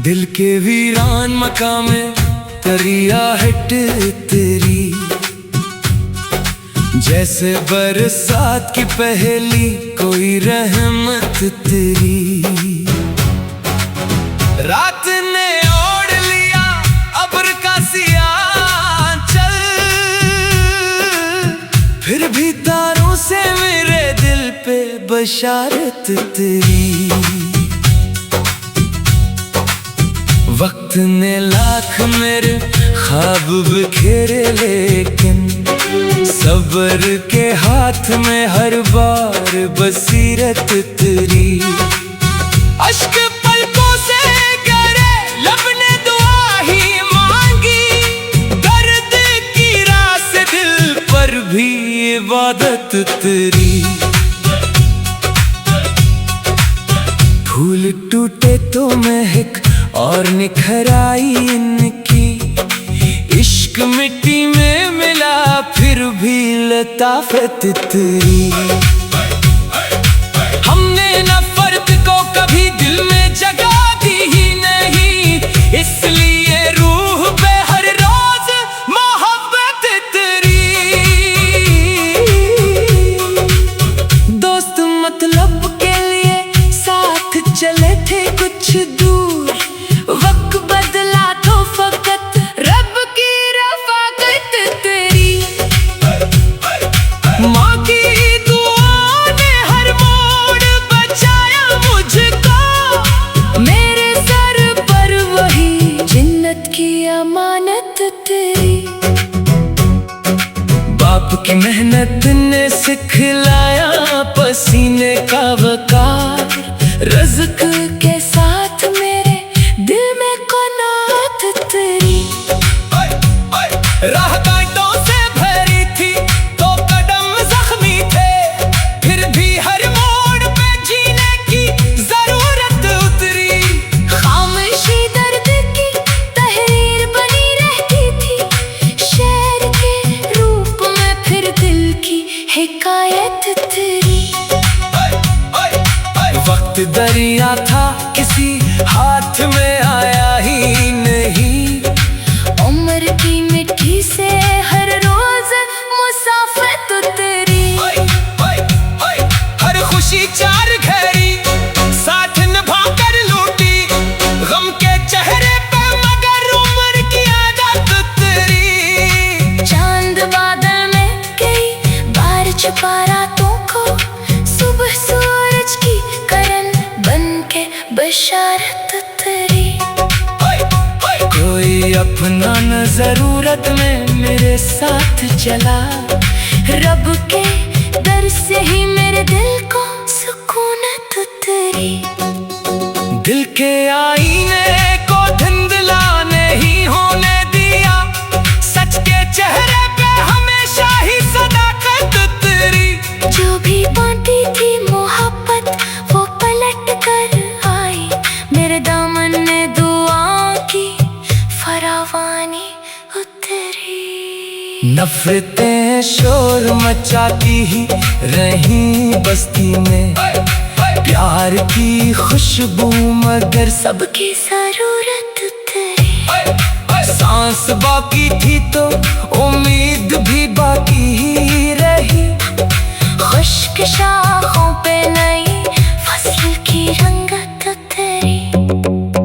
दिल के वीरान मकाम में तरिया हिट तेरी, जैसे बरसात की पहली कोई रहमत तेरी। रात ने ओढ़ लिया अब्र का सियाह चल, फिर भी तारों से मेरे दिल पे बशारत तेरी। वक्त ने लाख मेरे ख्वाब बिखेरे, लेकिन सब्र के हाथ में हर बार बसीरत तेरी। अश्क पलकों से गिरे, लब ने दुआ ही मांगी, दर्द की राह से दिल पर भी इबादत तेरी। फूल टूटे तो महक और निखर आई इनकी, इश्क मिट्टी में मिला फिर भी लताफत तेरी। हमने नफरत को कभी दिल में जगा दी ही नहीं, इसलिए रूह पे हर रोज मोहब्बत तेरी। दोस्त मतलब के लिए साथ चले थे कुछ दूर, वक्त बदला तो फकत रब की रफ़ाकत तेरी। माँ की दुआ ने हर मोड़ बचाया मुझको, मेरे सर पर वही जन्नत की अमानत तेरी। बाप की मेहनत ने सिखलाया पसीने का वकार, रज़्क के साथ मेरे दिल में क़नाअत तेरी। राह कांटों से भरी थी तो कदम जख्मी थे, फिर भी हर मोड़ पे जीने की जरूरत उतरी। खामोशी दर्द की तहरीर बनी रहती थी, शेर के रूप में फिर दिल की हिकायत तेरी। वक्त दरिया था किसी हाथ में आया ही नहीं, उम्र की मिट्टी से हर रोज मुसाफत तेरी। हर खुशी चार घड़ी साथ निभा कर लूटी, गम के चेहरे पे मगर उम्र की आदत तेरी। चांद बादल में कई बार छुपा रातों को, सुबह सूरज की करन बन के बशारत तेरी। कोई अपना न जरूरत में मेरे साथ चला, रब के दर से ही मेरे दिल को सुकूनत तेरी। दिल के आईने को धुंधला नहीं होने दिया, सच के चेहरे पे हमेशा ही सदाकत तेरी। जो भी बांटी थी मोहब्बत वो पलट कर आई, मेरे दामन ने दुआ की फरावानी उतरी। नफरतें शोर मचाती ही रहीं बस्ती में, प्यार की खुशबू मगर सबकी जरूरत तेरी। सांस बाकी थी तो उम्मीद भी बाकी ही रही, खुश्क शाखों पे नई फसल की रंगत तेरी।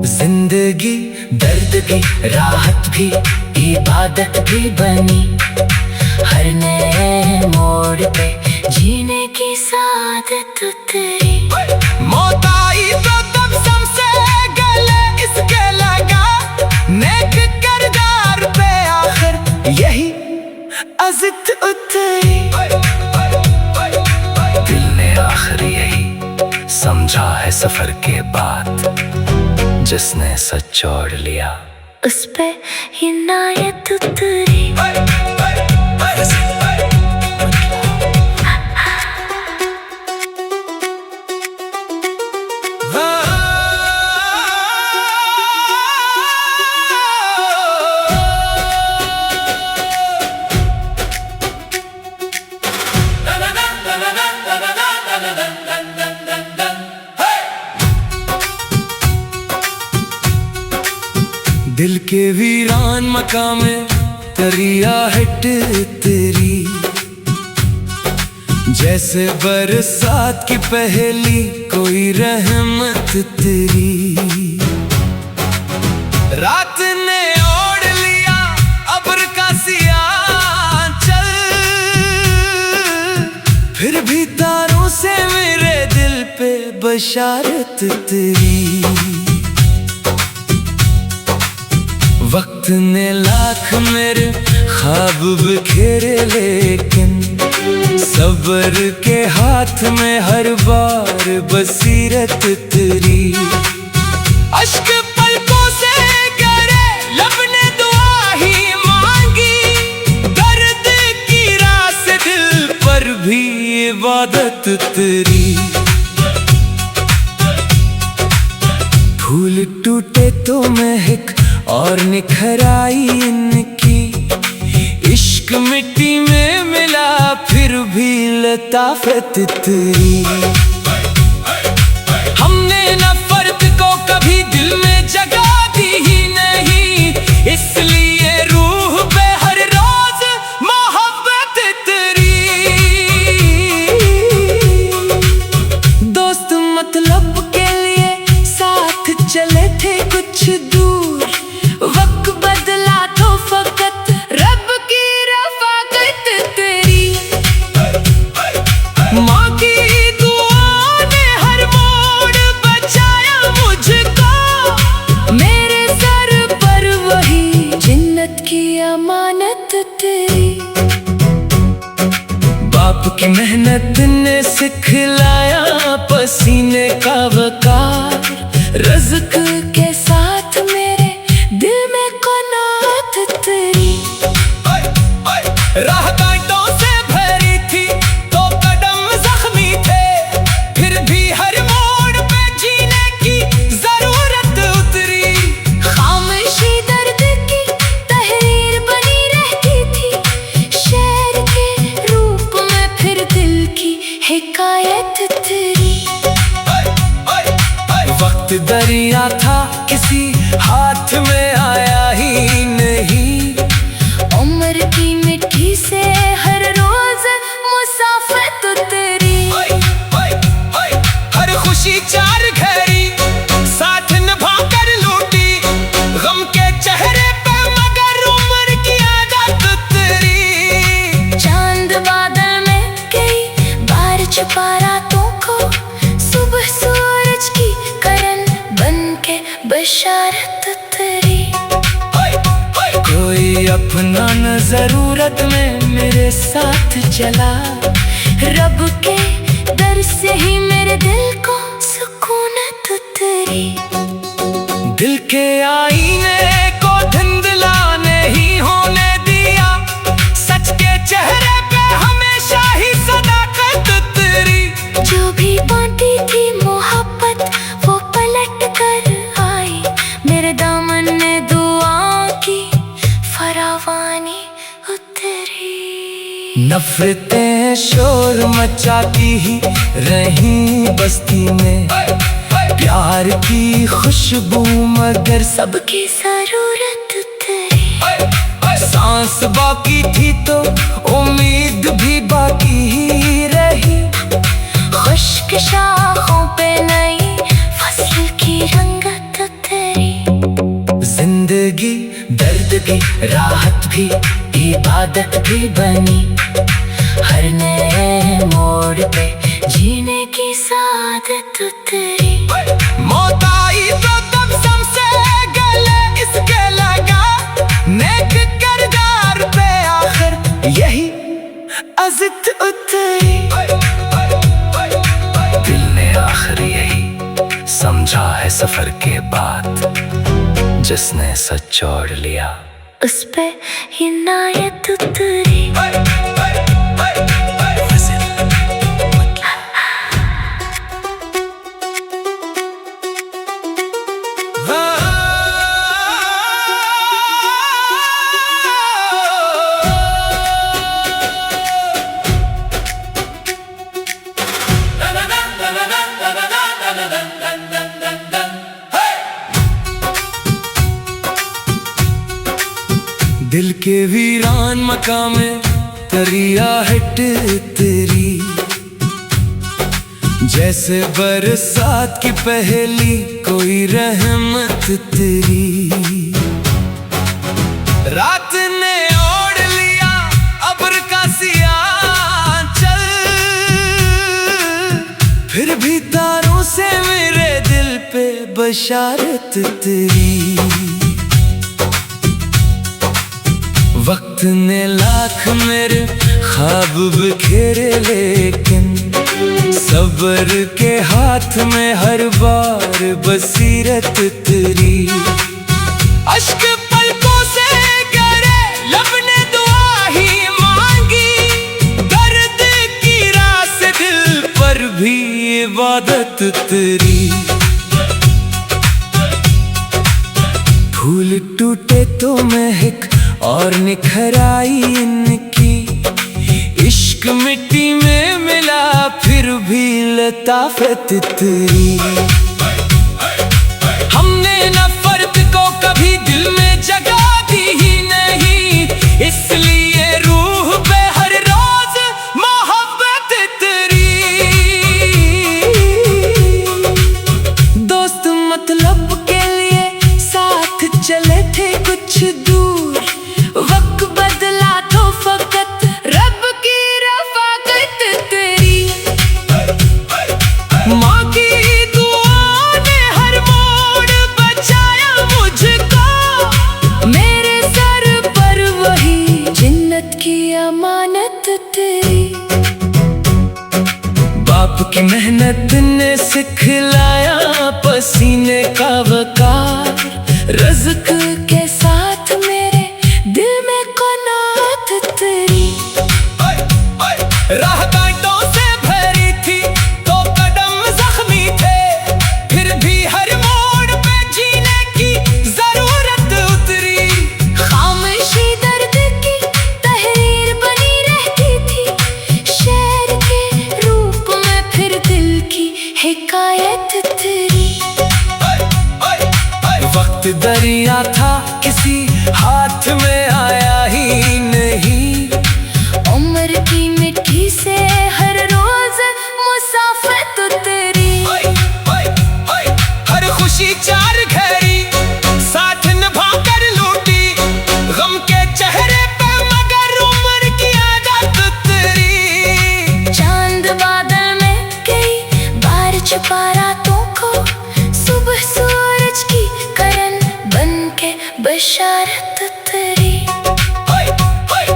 जिंदगी दर्द की राहत भी इबादत भी बनी, हर नए मोड़ पे जीने की सादत तेरी। मौत आई तो तब सबसे गले इसके लगा, नेक किरदार पे आखिर यही अज़ित उतरी। दिल ने आखिर यही समझा है सफर के बाद, जिसने सच छोड़ लिया उस पे इनायत उतरी। के वीरान मकाम में तरिया हिट तेरी, जैसे बरसात की पहली कोई रहमत तेरी। रात ने ओढ़ लिया अब्र का सिया चल, फिर भी तारों से मेरे दिल पे बशारत तेरी। वक्त ने लाख मेरे ख्वाब बिखेरे, लेकिन सब्र के हाथ में हर बार बसीरत तेरी। अश्क पलकों से गिरे, लब ने दुआ ही मांगी, दर्द की रास दिल पर भी इबादत तेरी। फूल टूटे तो महक और निखर आई इनकी, इश्क मिट्टी में मिला फिर भी लताफत तेरी। हमने नफरत को कभी दिल में जगा दी ही नहीं, इसलिए रूह पे हर रोज मोहब्बत तेरी। दोस्त मतलब के लिए साथ चले थे कुछ दूर, वक्त बदला तो फकत रब की रफ़ाकत तेरी। माँ की दुआ ने हर मोड़ बचाया मुझको, मेरे सर पर वही जन्नत की अमानत तेरी। बाप की मेहनत ने सिखलाया पसीने का वकार, रज़्क के साथ मेरे दिल में क़नाअत तेरी। राह कांटों से भरी थी तो कदम जख्मी थे, फिर भी हर मोड़ पे जीने की जरूरत उतरी। खामोशी दर्द की तहरीर बनी रहती थी, शेर के रूप में फिर दिल की हिकायत तेरी। वक्त दरिया था किसी हाथ में आया ही नहीं, उम्र की मिट्टी से हर रोज मुसाफत तेरी। हर खुशी चार घड़ी साथ निभा कर लूटी, गम के चेहरे पे मगर उम्र की आदत तेरी। चांद बादल में कई बार छुपा रातों को, सुबह सूरज की करन बन के बशारत तेरी। कोई अपना न जरूरत में मेरे साथ चला, रब के दर से ही मेरे दिल को सुकूनत तेरी। दिल के आईने को धुंधला नहीं होने दिया, सच के चेहरे पे हमेशा ही सदाकत तेरी। जो भी बांटी थी मोहब्बत वो पलट कर आई, मेरे दामन ने दुआ की फरावानी उतरी। नफरतें शोर मचाती ही रही बस्ती में, प्यार की खुशबू मगर सबकी जरूरत तेरी। सांस बाकी थी तो उम्मीद भी बाकी ही रही, खुश्क शाखों पे नई फसल की रंगत तेरी। जिंदगी दर्द की राहत भी इबादत भी बनी, हर नए मोड़ पे जीने की सादत तेरी। मौत आई तो तब सबसे गले इसके लगा, नेक किरदार पे आखिर यही अज़ित उतरी। दिल ने आखिर यही समझा है सफर के बाद, जिसने सच छोड़ लिया उस पे हिनायत उतरी। दिल के वीरान मकाम में दरिया हिट तेरी, जैसे बरसात की पहली कोई रहमत तेरी। रात ने ओढ़ लिया अब्र का सियाह चल, फिर भी तारों से मेरे दिल पे बशारत तेरी। वक्त ने लाख मेरे ख्वाब बिखेरे, लेकिन सब्र के हाथ में हर बार बसीरत तेरी। अश्क पलकों से गिरे, लब ने दुआ ही मांगी, दर्द की राह से दिल पर भी इबादत तेरी। फूल टूटे तो महक और निखर आई इनकी, इश्क मिट्टी में मिला फिर भी लताफत तेरी। हमने नफरत को कभी दिल में जगा दी ही नहीं, इसलिए रूह पे हर रोज मोहब्बत तेरी। दोस्त मतलब के लिए साथ चले थे कुछ दूर, वक्त बदला तो फकत रब की रफ़ाकत तेरी। माँ की दुआ ने हर मोड़ बचाया मुझको, मेरे सर पर वही जन्नत की अमानत तेरी। बाप की मेहनत ने सिखलाया पसीने का वकार, रज़्क़ के साथ मेरे दिल में क़नाअत तेरी। राह कांटों से भरी थी तो कदम ज़ख्मी थे, फिर भी हर मोड़ पे जीने की ज़रूरत उतरी। खामोशी दर्द की तहरीर बनी रहती थी, शेर के रूप में फिर दिल की हिकायत तेरी। वक्त दरिया था किसी हाथ में आया ही नहीं, उम्र की मिट्टी से हर रोज मुसाफत तेरी। हर खुशी चार घड़ी साथ निभा कर लूटी, गम के चेहरे पे मगर उम्र की आदत तेरी। चांद बादल में कई बार छुपा रातों को, सुबह सूरज की करन बन के बशारत तेरी।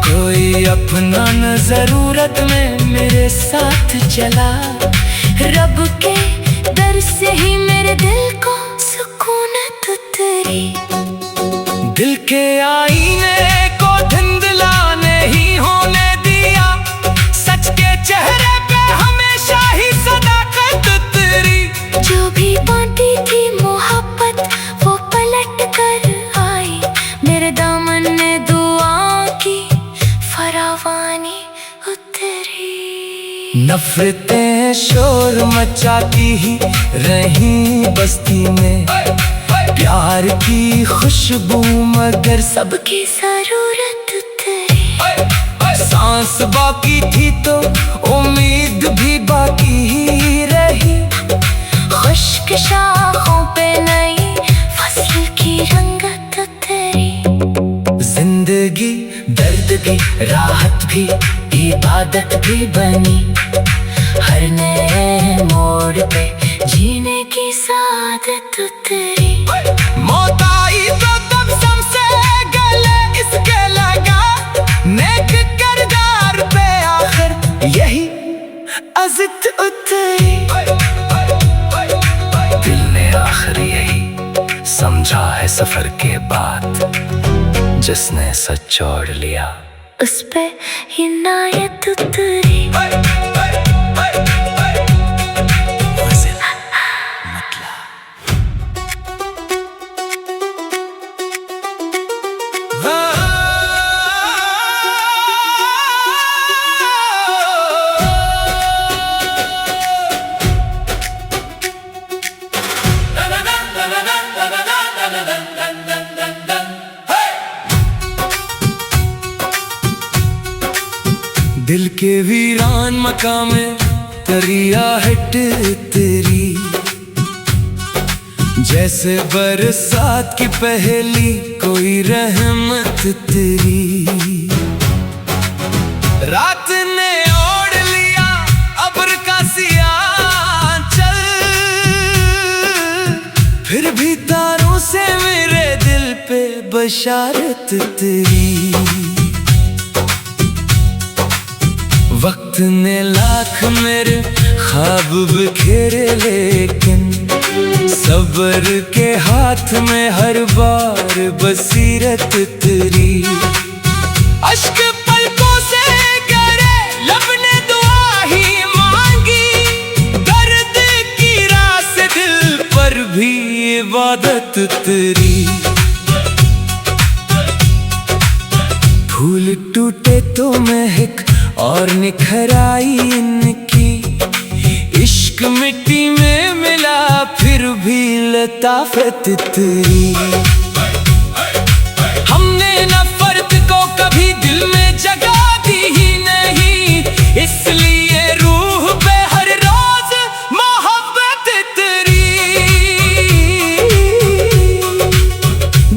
कोई अपना न जरूरत में मेरे साथ चला, रब के दर से ही मेरे दिल को सुकूनत तेरी। दिल के आईने को धुंधला नहीं होने दिया, सच के चेहरे पे हमेशा ही सदाकत तेरी। जो भी बांटी थी मोहब्बत वो पलट कर आई, मेरे दामन ने दुआ की फरावानी उतरी। नफरतें शोर मचाती ही रही बस्ती में, प्यार की खुशबू मगर सबकी जरूरत तेरी। सांस बाकी थी तो उम्मीद भी बाकी ही रही, खुश्क शाखों पे नई फसल की रंगत तेरी। जिंदगी दर्द भी राहत भी इबादत भी बनी, हर नए मोड़ पे जीने की सादत तेरी। मौत आई तो तब सबसे गले इसके लगा, नेक किरदार पे आखिर यही अज़त उतरी। दिल ने आखिर यही समझा है सफर के बाद, जिसने सच छोड़ लिया उस पे इनायत उतरी। दिल के वीरान मकाम में दरिया हट तेरी, जैसे बरसात की पहली कोई रहमत तेरी। रात ने ओढ़ लिया अब्र का सिया चल, फिर भी तारों से मेरे दिल पे बशारत तेरी। वक्त ने लाख मेरे ख्वाब बिखेरे, लेकिन सब्र के हाथ में हर बार बसीरत तेरी। अश्क पलकों से गिरे, लब ने दुआ ही मांगी, दर्द की राह से दिल पर भी इबादत तेरी। फूल टूटे तो महक और निखर आई इनकी, इश्क मिट्टी में मिला फिर भी लताफत तेरी। हमने नफरत को कभी दिल में जगा दी ही नहीं, इसलिए रूह पे हर रोज मोहब्बत तेरी।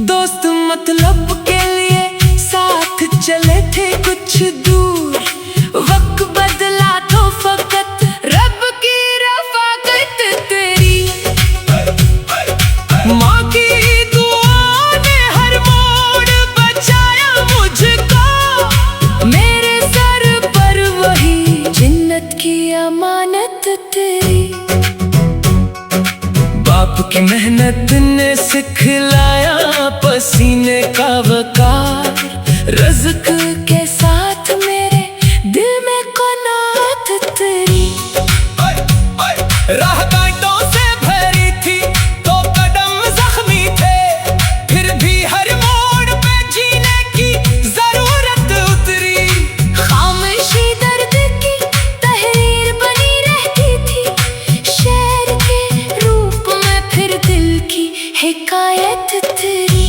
दोस्त मतलब के लिए साथ चले थे कुछ दूर, वक्त बदला तो फकत रब की रफ़ाकत तेरी। माँ की दुआ ने हर मोड़ बचाया मुझको, मेरे सर पर वही जन्नत की अमानत तेरी। बाप की मेहनत ने सिखलाया पसीने का वकार, रज़्क़ के साथ मेरे दिल में क़नाअत तेरी। राह कांटों से भरी थी तो कदम ज़ख्मी थे, फिर भी हर मोड़ पे जीने की ज़रूरत उतरी। खामोशी दर्द की तहरीर बनी रहती थी, शेर के रूप में फिर दिल की हिकायत तेरी।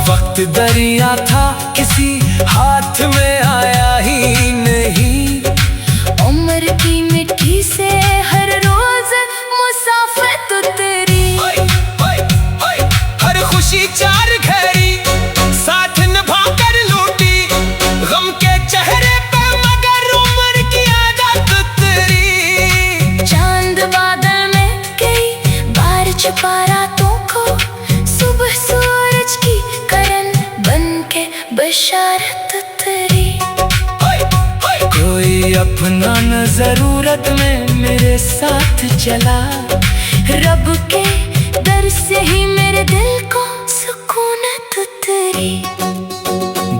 वक्त दरिया था किसी हाथ में आया ही नहीं, उम्र की मिट्टी से हर रोज मुसाफत तेरी। हर खुशी चार घड़ी साथ निभा कर लूटी, गम के चेहरे पे मगर उम्र की आदत तेरी। चांद बादल में कई बार छुपा रातों को, सुबह सूरज की करन बन के बशारत तेरी। कोई अपना न जरूरत में मेरे साथ चला, रब के दर से ही मेरे दिल को सुकूनत तेरी।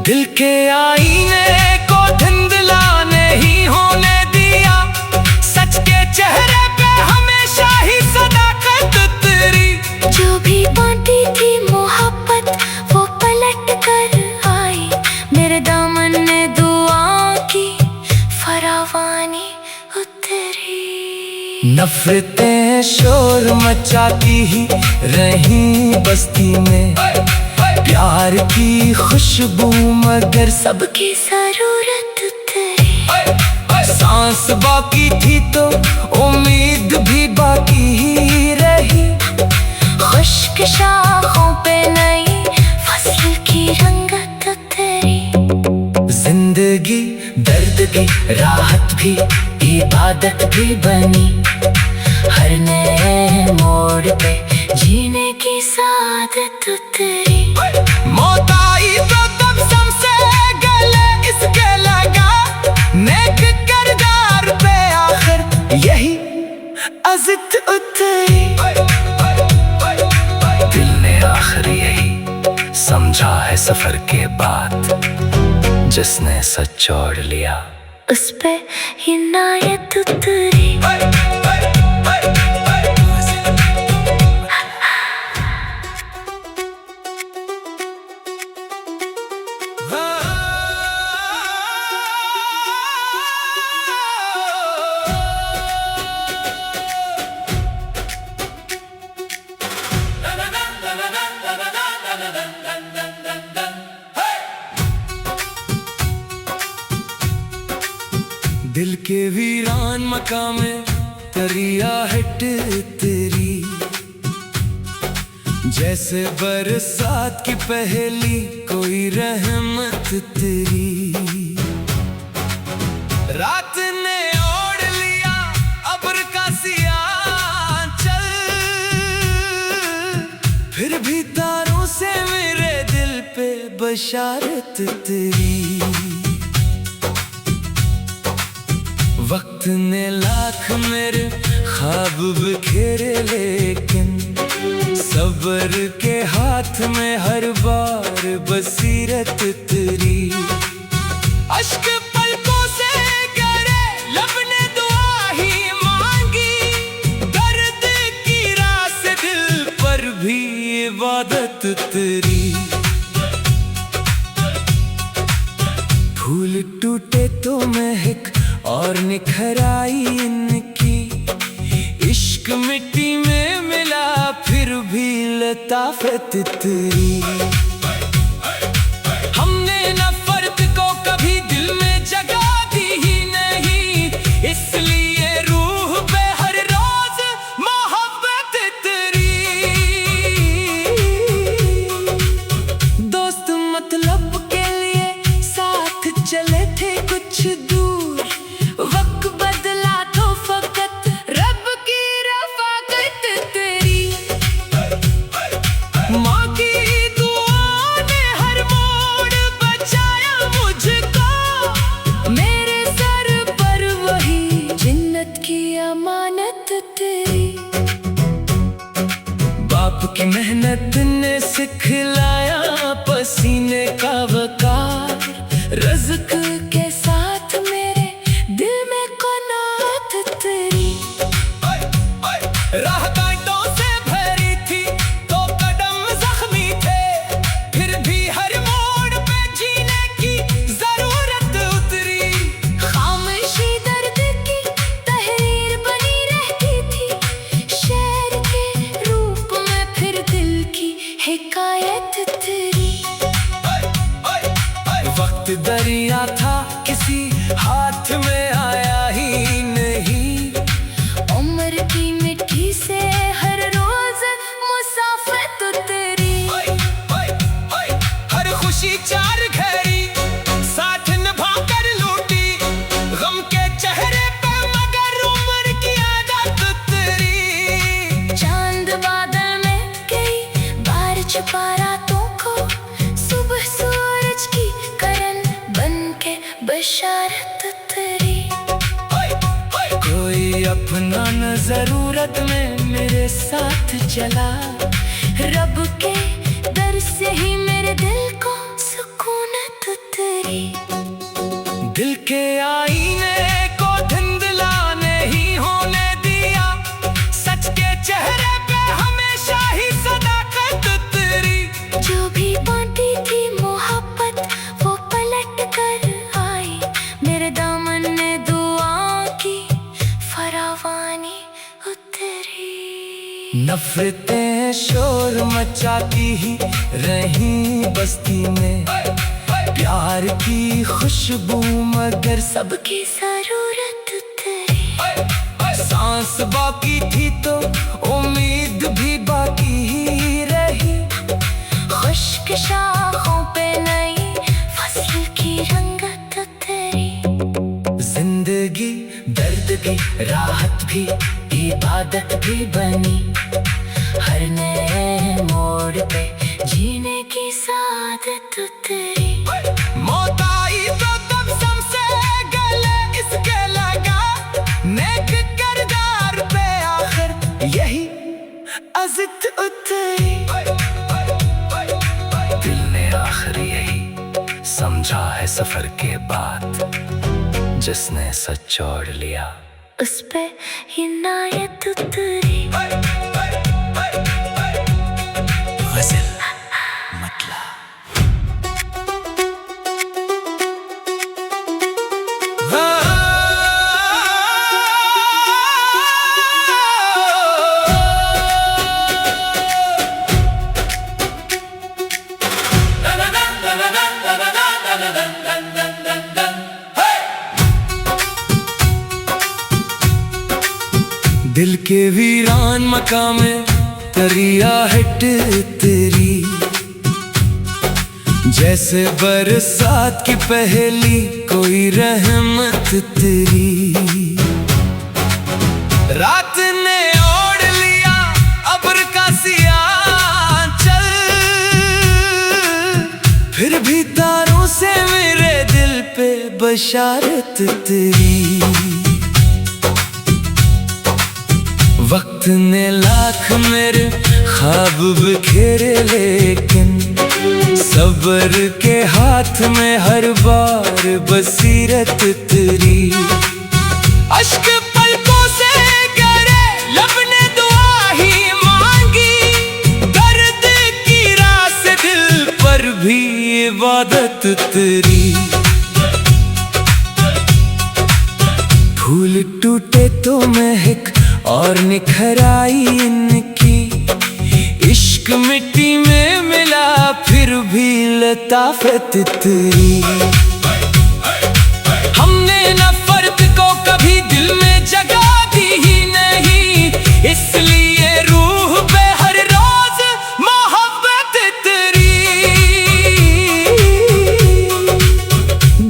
दिल के आईने को धुंधला नहीं होने दिया, सच के चेहरे पे हमेशा ही सदाकत तेरी। जो भी बांटी थी मोहब्बत वो पलट कर आई, मेरे दामन ने दुआ की फरावानी उतरी। नफरतें शोर मचाती ही रही बस्ती में, प्यार की खुशबू मगर सबकी जरूरत तेरी। सांस बाकी थी तो उम्मीद भी बाकी ही रही, खुश्क शाखों पे नई फसल की रंगत तेरी। जिंदगी दर्द भी राहत भी इबादत भी बनी, हर नए मोड़ पे जीने की सादत तेरी। मौत आई तो तब समसे गले इसके लगा, नेक किरदार पे आखिर यही अज़ित उतरी। दिल ने आखिर यही समझा है सफर के बाद, जिसने सच छोड़ लिया उस पे इनायत उतरी। दिल के वीरान मकाम में तरिया हट तेरी, जैसे बरसात की पहली कोई रहमत तेरी। रात ने ओढ़ लिया अब्र का सियाह चल, फिर भी तारों से मेरे दिल पे बशारत तेरी। वक्त ने लाख मेरे ख्वाब बिखेरे, लेकिन सब्र के हाथ में हर बार बसीरत तेरी। अश्क पलकों से गिरे, लब ने दुआ ही मांगी, दर्द की राह से दिल पर भी इबादत तेरी। फूल टूटे तो महक और निखर आई इनकी, इश्क मिट्टी में मिला फिर भी लताफत तेरी। हमने नफरत को कभी दिल में जगा दी ही नहीं, इसलिए रूह पे हर रोज मोहब्बत तेरी। दोस्त मतलब के लिए साथ चले थे कुछ दूर, वक्त बदला तो फकत रब की रफ़ाकत तेरी। माँ की दुआ ने हर मोड़ बचाया मुझको, मेरे सर पर वही जन्नत की अमानत तेरी। बाप की मेहनत ने सिखलाया पसीने का वकार, रज़्क़ के साथ मेरे दिल में क़नाअत तेरी। राह कांटों से भरी थी तो कदम ज़ख्मी थे, फिर भी हर मोड़ पे जीने की ज़रूरत उतरी। खामोशी दर्द की तहरीर बनी रहती थी, शेर के रूप में फिर दिल की हिकायत तेरी। वक्त दरिया था किसी हाथ में आया ही नहीं, उम्र की मिट्टी से हर रोज मुसाफत तेरी। हर खुशी चार घड़ी साथ निभा कर लूटी, गम के चेहरे पे मगर उम्र की आदत तेरी। चांद बादल में कई बार छुपा रातों को, सुबह सूरज की करन बन के बशारत तेरी। कोई अपना न जरूरत में मेरे साथ चला, रब के दर से ही मेरे दिल को सुकूनत तेरी। दिल के आईने को धुंधला नहीं होने दिया, सच के चेहरे पे हमेशा ही सदाकत तेरी। जो भी बांटी थी मोहब्बत वो पलट कर आई, मेरे दामन ने दुआ की फरावानी उतरी। नफरतें शोर मचाती ही रही बस्ती में, प्यार की खुशबू मगर सबकी जरूरत तेरी। सांस बाकी थी तो उम्मीद भी बाकी ही रही, खुश्क शाखों पे नई फसल की रंगत तेरी। जिंदगी दर्द भी राहत भी इबादत भी बनी, हर नए मोड़ पे जीने की सादत तेरी। मौत आई तो तब समसे गले इसके लगा, नेक किरदार पे आखिर यही अज़ित उतरी। दिल ने आखिर यही समझा है सफर के बाद, जिसने सच छोड़ लिया उस पे इनायत उतरी। गज़ल मतलब दिल के वीरान मकाम में तरिया हट तेरी, जैसे बरसात की पहली कोई रहमत तेरी। रात ने ओढ़ लिया अब्र का सियाह चल, फिर भी तारों से मेरे दिल पे बशारत तेरी। वक्त ने लाख मेरे ख्वाब बिखेरे, लेकिन सब्र के हाथ में हर बार बसीरत तेरी। अश्क पलकों से गिरे, लब ने दुआ ही मांगी, दर्द की राह से दिल पर भी इबादत तेरी। फूल टूटे तो महक और निखर आई इनकी, इश्क मिट्टी में मिला फिर भी लताफत तेरी। हमने नफरत को कभी दिल में जगा दी ही नहीं, इसलिए रूह पे हर रोज मोहब्बत तेरी।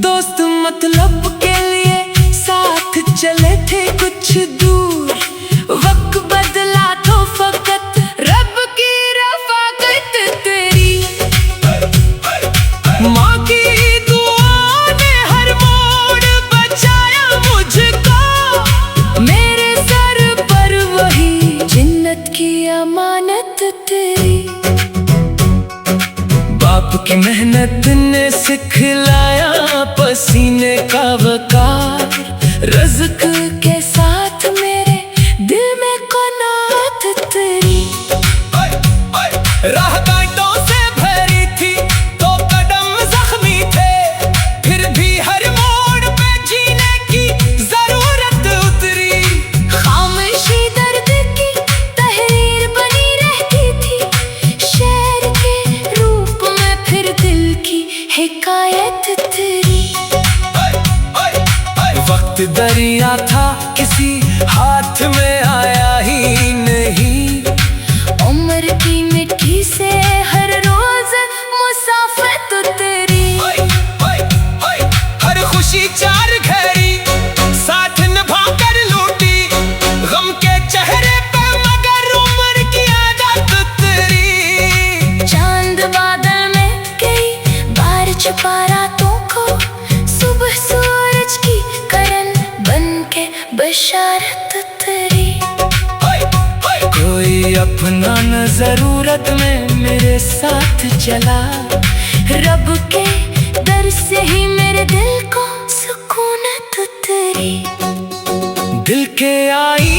दोस्त मतलब के लिए साथ चले थे कुछ दूर, वक्त बदला तो फकत रब की रफ़ाकत तेरी। माँ की दुआ ने हर मोड़ बचाया मुझको, मेरे सर पर वही जन्नत की अमानत तेरी। बाप की मेहनत ने सिखलाया पसीने का वकार, रज़्क के साथ मेरे दिल में क़नाअत तेरी। राह कांटों से भरी थी तो कदम ज़ख्मी थे, फिर भी हर मोड़ पे जीने की ज़रूरत उतरी। खामोशी दर्द की तहरीर बनी रहती थी, शेर के रूप में फिर दिल की हिकायत तेरी। वक्त दरिया था किसी हाथ में आया ही नहीं, उम्र की मिट्टी से हर रोज मुसाफत तेरी। हर खुशी चार घड़ी साथ निभा कर लूटी, गम के चेहरे पे मगर उम्र की आदत तेरी। चांद बादल में कई बार छुपा रातों को, सुबह सूरज की करन बन के बशारत तेरी। कोई अपना न जरूरत में मेरे साथ चला, रब के दर से ही मेरे दिल को सुकूनत तेरी। दिल के आई